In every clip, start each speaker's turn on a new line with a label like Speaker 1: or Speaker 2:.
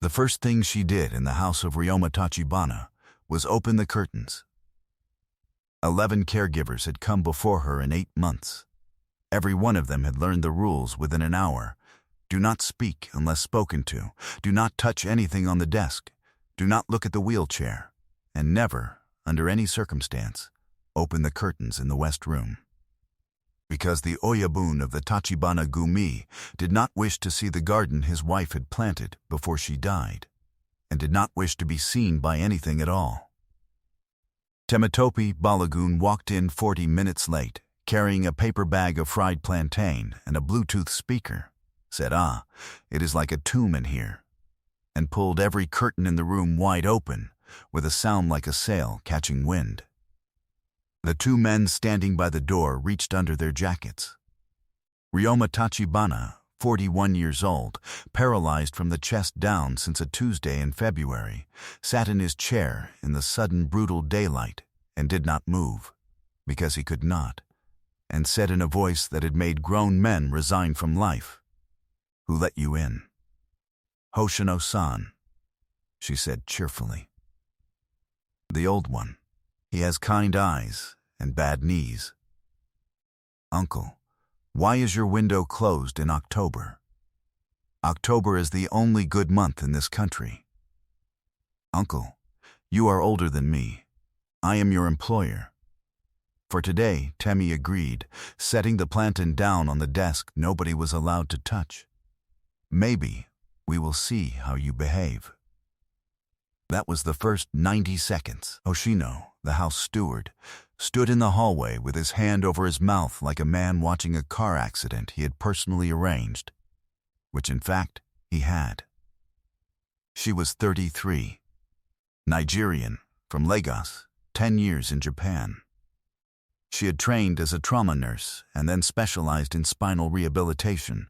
Speaker 1: The first thing she did in the house of Ryoma Tachibana was open the curtains. 11 caregivers had come before her in 8 months. Every one of them had learned the rules within an hour. Do not speak unless spoken to. Do not touch anything on the desk. Do not look at the wheelchair. And never, under any circumstance, open the curtains in the west room. Because the Oyabun of the Tachibana Gumi did not wish to see the garden his wife had planted before she died, and did not wish to be seen by anything at all. Tami Balogun walked in 40 minutes late, carrying a paper bag of fried plantain and a Bluetooth speaker, said, "It is like a tomb in here," and pulled every curtain in the room wide open, with a sound like a sail catching wind. The 2 men standing by the door reached under their jackets. Ryoma Tachibana, 41 years old, paralyzed from the chest down since a Tuesday in February, sat in his chair in the sudden brutal daylight and did not move, because he could not, and said in a voice that had made grown men resign from life, "Who let you in?" "Hoshino-san," she said cheerfully. "The old one. He has kind eyes and bad knees." "Uncle, why is your window closed in October? October is the only good month in this country." "Uncle, you are older than me. I am your employer." For today, Tami agreed, setting the plantain down on the desk nobody was allowed to touch. "Maybe we will see how you behave." That was the first 90 seconds. Hoshino, the house steward, stood in the hallway with his hand over his mouth like a man watching a car accident he had personally arranged, which in fact he had. She was 33, Nigerian, from Lagos, 10 years in Japan. She had trained as a trauma nurse and then specialized in spinal rehabilitation,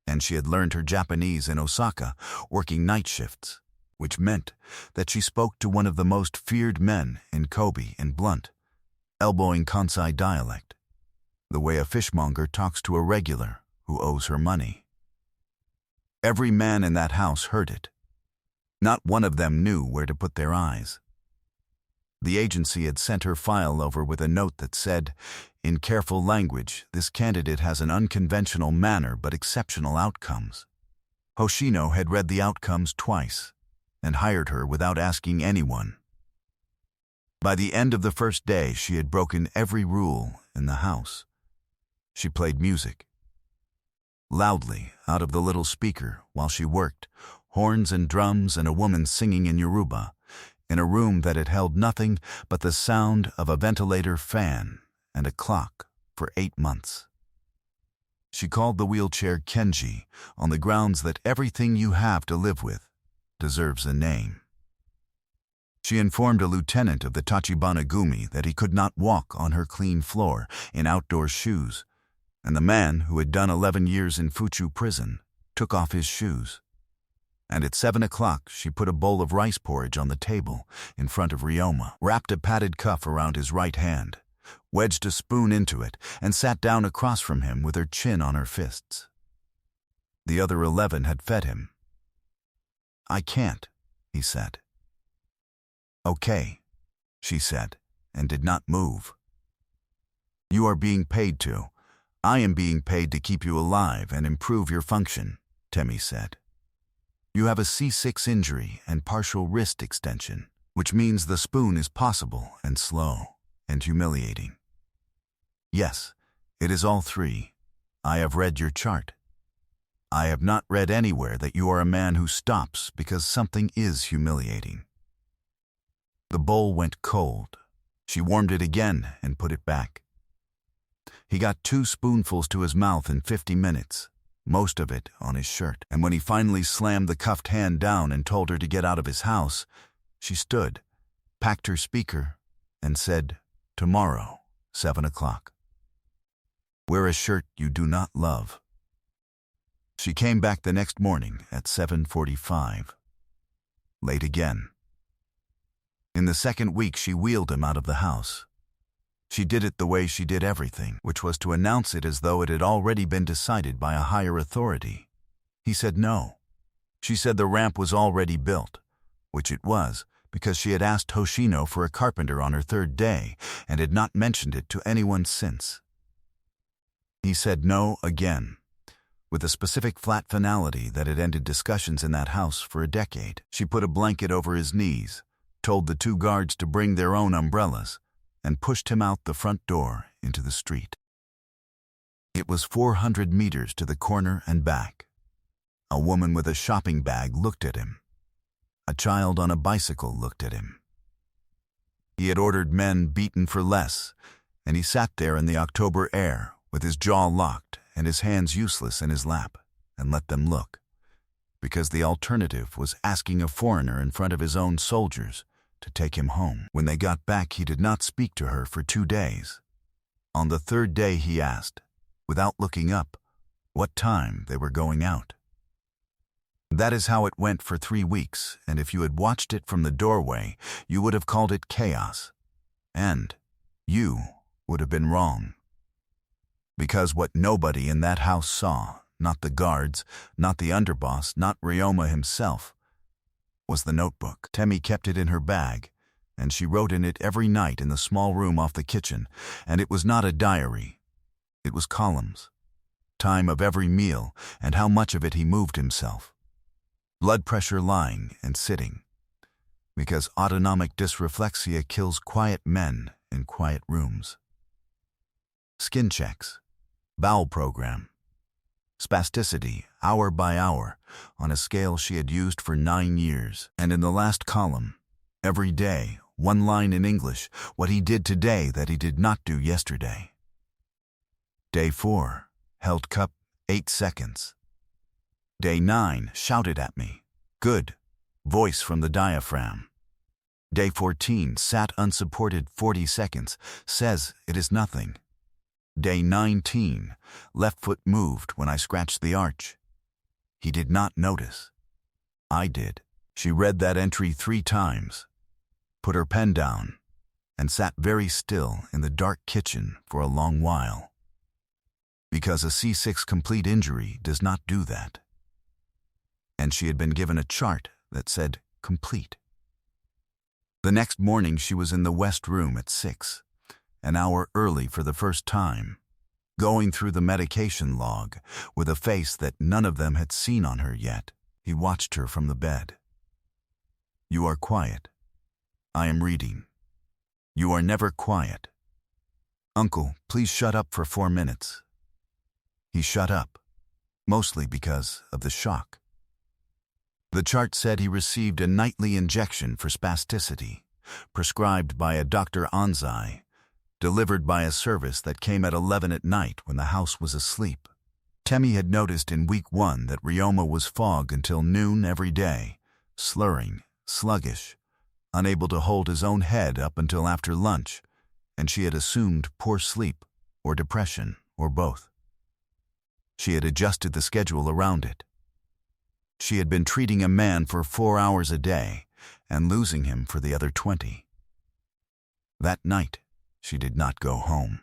Speaker 1: and she had learned her Japanese in Osaka, working night shifts, which meant that she spoke to one of the most feared men in Kobe in blunt, elbowing Kansai dialect, the way a fishmonger talks to a regular who owes her money. Every man in that house heard it. Not one of them knew where to put their eyes. The agency had sent her file over with a note that said, in careful language, "This candidate has an unconventional manner but exceptional outcomes." Hoshino had read the outcomes twice and hired her without asking anyone. By the end of the first day, she had broken every rule in the house. She played music loudly out of the little speaker while she worked, horns and drums and a woman singing in Yoruba, in a room that had held nothing but the sound of a ventilator fan and a clock for 8 months. She called the wheelchair Kenji on the grounds that everything you have to live with deserves a name. She informed a lieutenant of the Tachibana Gumi that he could not walk on her clean floor in outdoor shoes, and the man who had done 11 years in Fuchu prison took off his shoes. And at 7 o'clock, she put a bowl of rice porridge on the table in front of Ryoma, wrapped a padded cuff around his right hand, wedged a spoon into it, and sat down across from him with her chin on her fists. The other 11 had fed him. "I can't," he said. "Okay," she said, and did not move. "You are being paid to. I am being paid to keep you alive and improve your function," Tami said. "You have a C6 injury and partial wrist extension, which means the spoon is possible and slow and humiliating." "Yes, it is all 3. I have read your chart. I have not read anywhere that you are a man who stops because something is humiliating." The bowl went cold. She warmed it again and put it back. He got 2 spoonfuls to his mouth in 50 minutes, most of it on his shirt, and when he finally slammed the cuffed hand down and told her to get out of his house, she stood, packed her speaker, and said, "Tomorrow, 7 o'clock. Wear a shirt you do not love." She came back the next morning at 7:45. Late again. In the second week, she wheeled him out of the house. She did it the way she did everything, which was to announce it as though it had already been decided by a higher authority. He said no. She said the ramp was already built, which it was, because she had asked Hoshino for a carpenter on her third day and had not mentioned it to anyone since. He said no again, with a specific flat finality that had ended discussions in that house for a decade. She put a blanket over his knees, told the 2 guards to bring their own umbrellas, and pushed him out the front door into the street. It was 400 meters to the corner and back. A woman with a shopping bag looked at him. A child on a bicycle looked at him. He had ordered men beaten for less, and he sat there in the October air with his jaw locked and his hands useless in his lap, and let them look, because the alternative was asking a foreigner in front of his own soldiers to take him home. When they got back, he did not speak to her for 2 days. On the 3rd day he asked, without looking up, what time they were going out. That is how it went for 3 weeks, and if you had watched it from the doorway, you would have called it chaos. And you would have been wrong. Because what nobody in that house saw, not the guards, not the underboss, not Ryoma himself, was the notebook. Temi kept it in her bag, and she wrote in it every night in the small room off the kitchen, and it was not a diary. It was columns. Time of every meal, and how much of it he moved himself. Blood pressure lying and sitting, because autonomic dysreflexia kills quiet men in quiet rooms. Skin checks, bowel program, spasticity, hour by hour, on a scale she had used for 9 years. And in the last column, every day, 1 line in English, what he did today that he did not do yesterday. Day 4, held cup 8 seconds. Day 9, shouted at me. Good. Voice from the diaphragm. Day 14, sat unsupported 40 seconds. Says it is nothing. Day 19, left foot moved when I scratched the arch. He did not notice. I did. She read that entry 3 times, put her pen down, and sat very still in the dark kitchen for a long while. Because a C6 complete injury does not do that. And she had been given a chart that said complete. The next morning she was in the West Room at 6, an hour early for the first time, going through the medication log with a face that none of them had seen on her yet. He watched her from the bed. You are quiet. I am reading. You are never quiet. Uncle, please shut up for 4 minutes. He shut up, mostly because of the shock. The chart said he received a nightly injection for spasticity, prescribed by a Dr. Anzai, delivered by a service that came at 11 at night when the house was asleep. Temi had noticed in week 1 that Ryoma was fog until noon every day, slurring, sluggish, unable to hold his own head up until after lunch, and she had assumed poor sleep or depression or both. She had adjusted the schedule around it. She had been treating a man for 4 hours a day and losing him for the other 20. That night, she did not go home.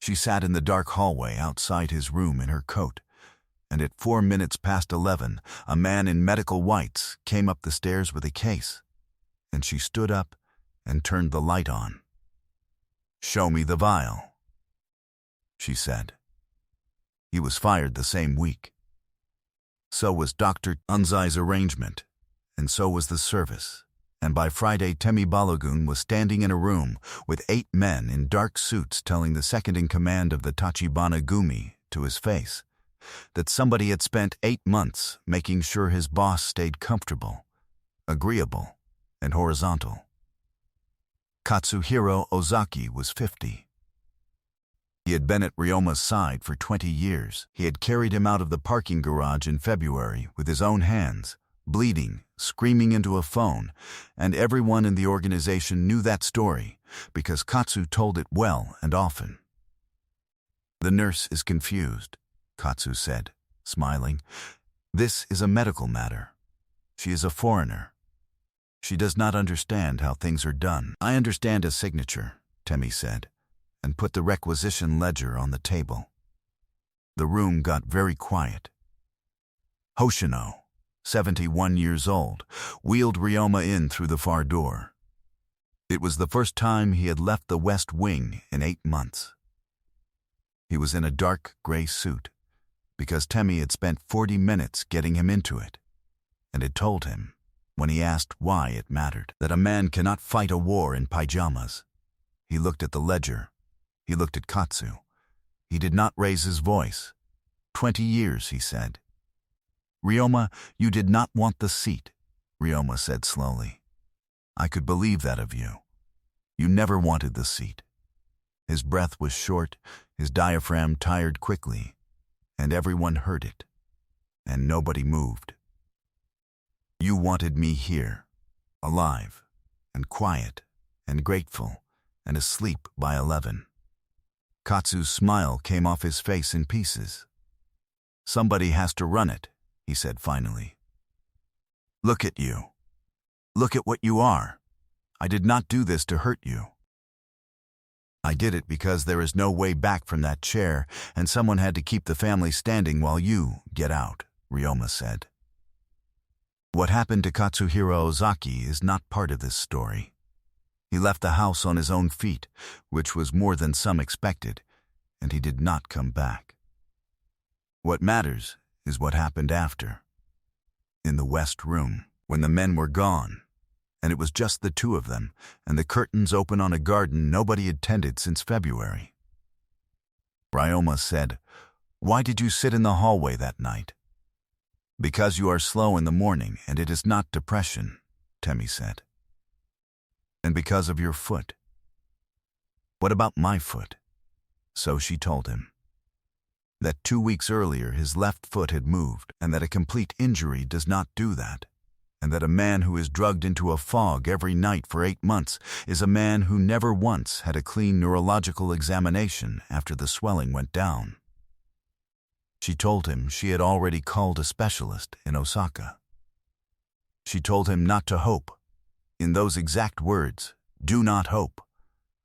Speaker 1: She sat in the dark hallway outside his room in her coat, and at 4 minutes past 11, a man in medical whites came up the stairs with a case, and she stood up and turned the light on. "Show me the vial," she said. He was fired the same week. So was Dr. Anzai's arrangement, and so was the service. And by Friday, Tami Balogun was standing in a room with 8 men in dark suits telling the second-in-command of the Tachibana Gumi to his face that somebody had spent 8 months making sure his boss stayed comfortable, agreeable, and horizontal. Katsuhiro Ozaki was 50. He had been at Ryoma's side for 20 years. He had carried him out of the parking garage in February with his own hands, bleeding, screaming into a phone, and everyone in the organization knew that story because Katsu told it well and often. "The nurse is confused," Katsu said, smiling. "This is a medical matter. She is a foreigner. She does not understand how things are done." "I understand a signature," Temi said, and put the requisition ledger on the table. The room got very quiet. "Hoshino," 71 years old, wheeled Ryoma in through the far door. It was the first time he had left the West Wing in 8 months. He was in a dark gray suit, because Tami had spent 40 minutes getting him into it, and had told him, when he asked why it mattered, that a man cannot fight a war in pajamas. He looked at the ledger. He looked at Katsu. He did not raise his voice. 20 years, he said. Ryoma, you did not want the seat, Ryoma said slowly. I could believe that of you. You never wanted the seat. His breath was short, his diaphragm tired quickly, and everyone heard it, and nobody moved. You wanted me here, alive, and quiet, and grateful, and asleep by 11. Katsu's smile came off his face in pieces. Somebody has to run it, he said finally. Look at you. Look at what you are. I did not do this to hurt you. I did it because there is no way back from that chair, and someone had to keep the family standing while you get out, Ryoma said. What happened to Katsuhiro Ozaki is not part of this story. He left the house on his own feet, which was more than some expected, and he did not come back. What matters is what happened after. In the West Room, when the men were gone, and it was just the two of them, and the curtains open on a garden nobody had tended since February. Ryoma said, Why did you sit in the hallway that night? Because you are slow in the morning, and it is not depression, Tami said. And because of your foot. What about my foot? So she told him. That 2 weeks earlier his left foot had moved, and that a complete injury does not do that, and that a man who is drugged into a fog every night for 8 months is a man who never once had a clean neurological examination after the swelling went down. She told him she had already called a specialist in Osaka. She told him not to hope. In those exact words, do not hope.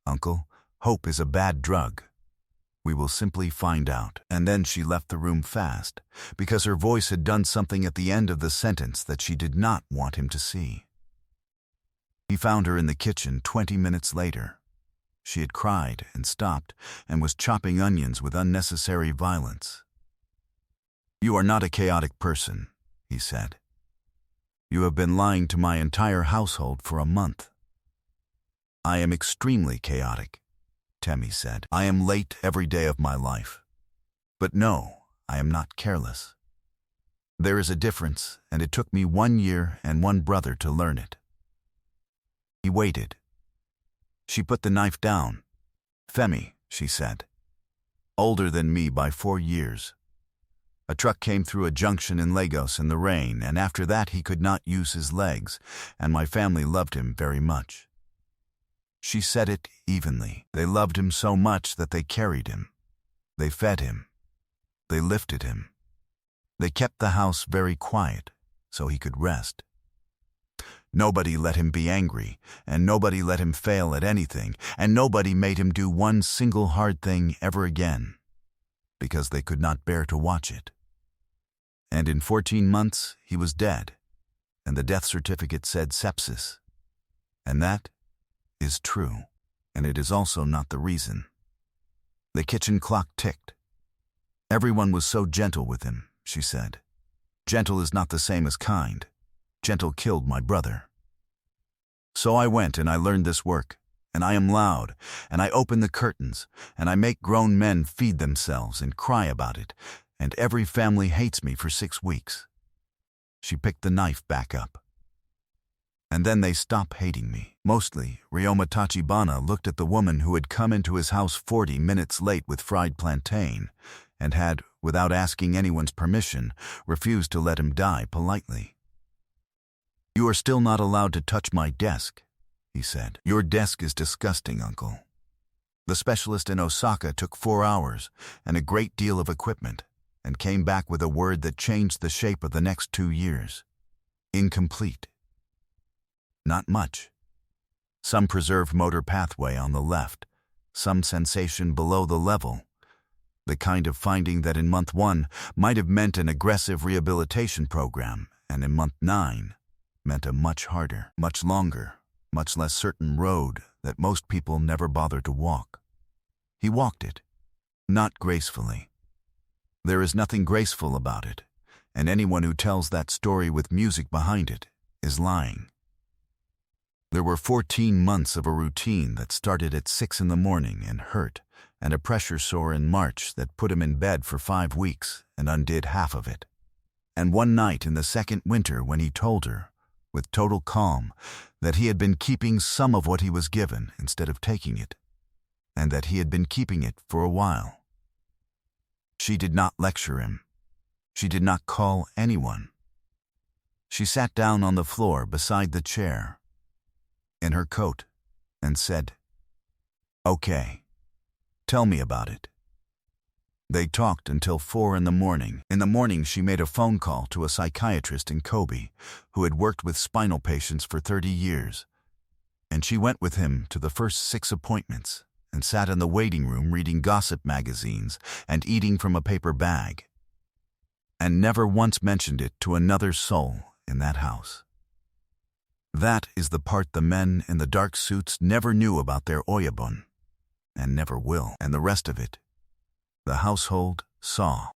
Speaker 1: Uncle, hope is a bad drug. We will simply find out. And then she left the room fast, because her voice had done something at the end of the sentence that she did not want him to see. He found her in the kitchen 20 minutes later. She had cried and stopped and was chopping onions with unnecessary violence. You are not a chaotic person, he said. You have been lying to my entire household for a month. I am extremely chaotic, Tami said. I am late every day of my life. But no, I am not careless. There is a difference, and it took me 1 year and 1 brother to learn it. He waited. She put the knife down. Femi, she said. Older than me by 4 years. A truck came through a junction in Lagos in the rain, and after that he could not use his legs, and my family loved him very much. She said it evenly. They loved him so much that they carried him. They fed him. They lifted him. They kept the house very quiet, so he could rest. Nobody let him be angry, and nobody let him fail at anything, and nobody made him do one single hard thing ever again, because they could not bear to watch it. And in 14 months, he was dead, and the death certificate said sepsis. And that is true, and it is also not the reason. The kitchen clock ticked. Everyone was so gentle with him, she said. Gentle is not the same as kind. Gentle killed my brother. So I went and I learned this work, and I am loud, and I open the curtains, and I make grown men feed themselves and cry about it, and every family hates me for 6 weeks. She picked the knife back up. And then they stop hating me. Mostly, Ryoma Tachibana looked at the woman who had come into his house 40 minutes late with fried plantain, and had, without asking anyone's permission, refused to let him die politely. You are still not allowed to touch my desk, he said. Your desk is disgusting, uncle. The specialist in Osaka took 4 hours and a great deal of equipment, and came back with a word that changed the shape of the next 2 years. Incomplete. Not much. Some preserved motor pathway on the left, some sensation below the level. The kind of finding that in month 1 might have meant an aggressive rehabilitation program, and in month 9 meant a much harder, much longer, much less certain road that most people never bother to walk. He walked it, not gracefully. There is nothing graceful about it, and anyone who tells that story with music behind it is lying. There were 14 months of a routine that started at 6 in the morning and hurt, and a pressure sore in March that put him in bed for 5 weeks and undid half of it. And one night in the second winter when he told her, with total calm, that he had been keeping some of what he was given instead of taking it, and that he had been keeping it for a while. She did not lecture him. She did not call anyone. She sat down on the floor beside the chair, in her coat, and said, "Okay, tell me about it." They talked until 4 in the morning. In the morning, she made a phone call to a psychiatrist in Kobe who had worked with spinal patients for 30 years, and she went with him to the first 6 appointments and sat in the waiting room reading gossip magazines and eating from a paper bag, and never once mentioned it to another soul in that house. That is the part the men in the dark suits never knew about their oyabun, and never will, and the rest of it, the household saw.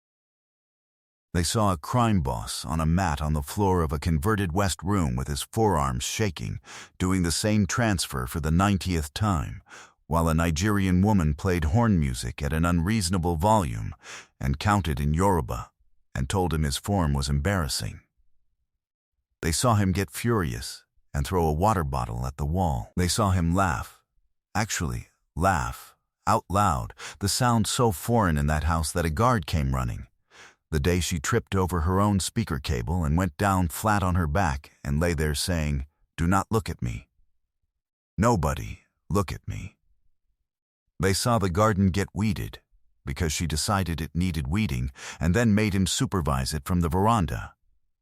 Speaker 1: They saw a crime boss on a mat on the floor of a converted West room with his forearms shaking, doing the same transfer for the 90th time, while a Nigerian woman played horn music at an unreasonable volume and counted in Yoruba and told him his form was embarrassing. They saw him get furious and throw a water bottle at the wall. They saw him laugh, actually laugh, out loud, the sound so foreign in that house that a guard came running. The day she tripped over her own speaker cable and went down flat on her back and lay there saying, "Do not look at me. Nobody look at me." They saw the garden get weeded because she decided it needed weeding and then made him supervise it from the veranda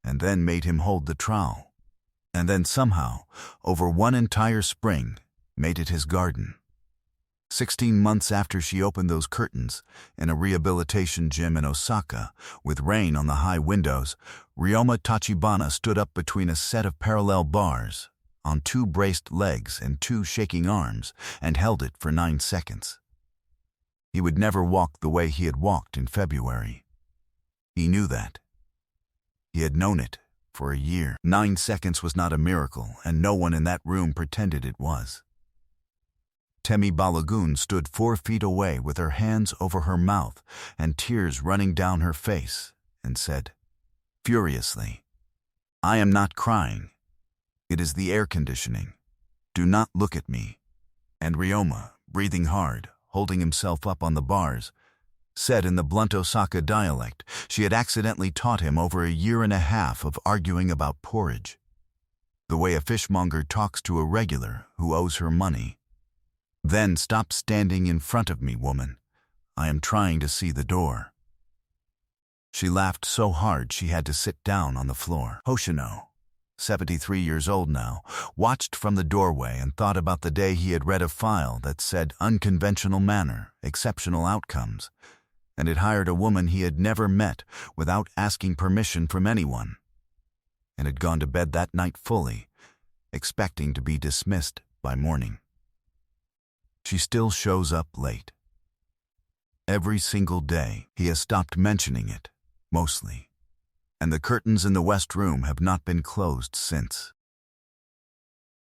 Speaker 1: and then made him hold the trowel. And then somehow, over one entire spring, made it his garden. 16 months after she opened those curtains, in a rehabilitation gym in Osaka, with rain on the high windows, Ryoma Tachibana stood up between a set of parallel bars, on 2 braced legs and 2 shaking arms, and held it for 9 seconds. He would never walk the way he had walked in February. He knew that. He had known it for a year. 9 seconds was not a miracle, and no one in that room pretended it was. Tami Balogun stood 4 feet away with her hands over her mouth and tears running down her face, and said, furiously, "I am not crying. It is the air conditioning. Do not look at me." And Ryoma, breathing hard, holding himself up on the bars, said in the blunt Osaka dialect she had accidentally taught him over a year and a half of arguing about porridge, the way a fishmonger talks to a regular who owes her money. "Then stop standing in front of me, woman. I am trying to see the door." She laughed so hard she had to sit down on the floor. Hoshino, 73 years old now, watched from the doorway and thought about the day he had read a file that said unconventional manner, exceptional outcomes, and had hired a woman he had never met without asking permission from anyone, and had gone to bed that night fully, expecting to be dismissed by morning. She still shows up late. Every single day, he has stopped mentioning it, mostly, and the curtains in the West room have not been closed since.